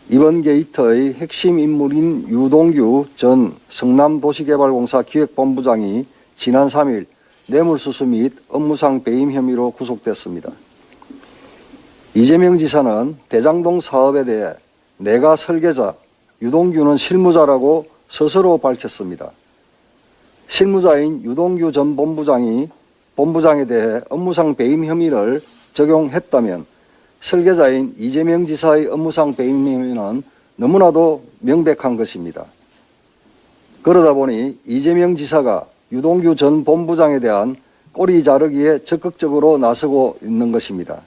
이번 게이트의 핵심 인물인 유동규 전 성남도시개발공사 기획본부장이 지난 3일 뇌물수수 및 업무상 배임 혐의로 구속됐습니다. 이재명 지사는 대장동 사업에 대해 내가 설계자, 유동규는 실무자라고 스스로 밝혔습니다. 실무자인 유동규 전 본부장에 대해 업무상 배임 혐의를 적용했다면 설계자인 이재명 지사의 업무상 배임 혐의는 너무나도 명백한 것입니다. 그러다 보니 이재명 지사가 유동규 전 본부장에 대한 꼬리 자르기에 적극적으로 나서고 있는 것입니다.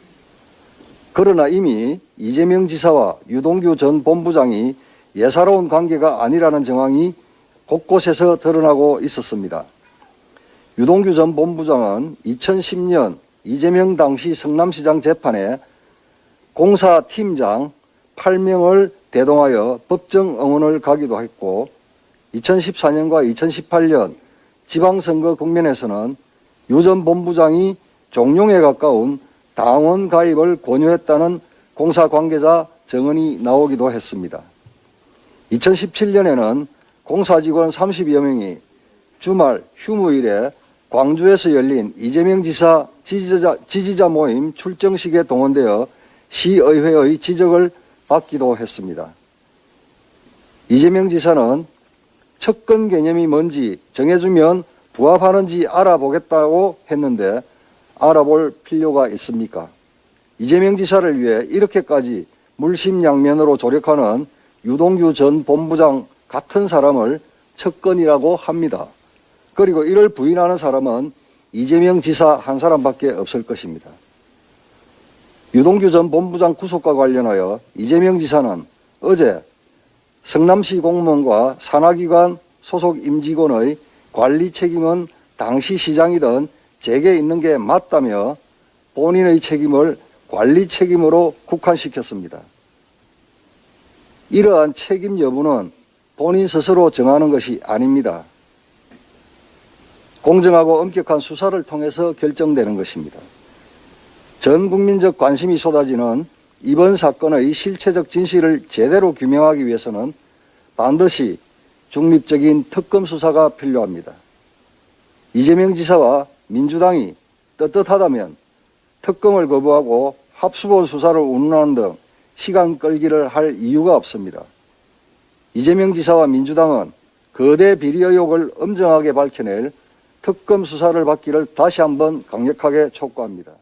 그러나 이미 이재명 지사와 유동규 전 본부장이 예사로운 관계가 아니라는 정황이 곳곳에서 드러나고 있었습니다. 유동규 전 본부장은 2010년 이재명 당시 성남시장 재판에 공사 팀장 8명을 대동하여 법정 응원을 가기도 했고 2014년과 2018년 지방선거 국면에서는 유 전 본부장이 종용에 가까운 당원 가입을 권유했다는 공사 관계자 증언이 나오기도 했습니다. 2017년에는 공사 직원 30여 명이 주말 휴무일에 광주에서 열린 이재명 지사 지지자 모임 출정식에 동원되어 시의회의 지적을 받기도 했습니다. 이재명 지사는 척근 개념이 뭔지 정해주면 부합하는지 알아보겠다고 했는데 알아볼 필요가 있습니까? 이재명 지사를 위해 이렇게까지 물심양면으로 조력하는 유동규 전 본부장 같은 사람을 척근이라고 합니다. 그리고 이를 부인하는 사람은 이재명 지사 한 사람밖에 없을 것입니다. 유동규 전 본부장 구속과 관련하여 이재명 지사는 어제 성남시 공무원과 산하기관 소속 임직원의 관리 책임은 당시 시장이든 제게 있는 게 맞다며 본인의 책임을 관리 책임으로 국한시켰습니다. 이러한 책임 여부는 본인 스스로 정하는 것이 아닙니다. 공정하고 엄격한 수사를 통해서 결정되는 것입니다. 전 국민적 관심이 쏟아지는 이번 사건의 실체적 진실을 제대로 규명하기 위해서는 반드시 중립적인 특검 수사가 필요합니다. 이재명 지사와 민주당이 떳떳하다면 특검을 거부하고 합수본 수사를 운운하는 등 시간 끌기를 할 이유가 없습니다. 이재명 지사와 민주당은 거대 비리 의혹을 엄정하게 밝혀낼 특검 수사를 받기를 다시 한번 강력하게 촉구합니다.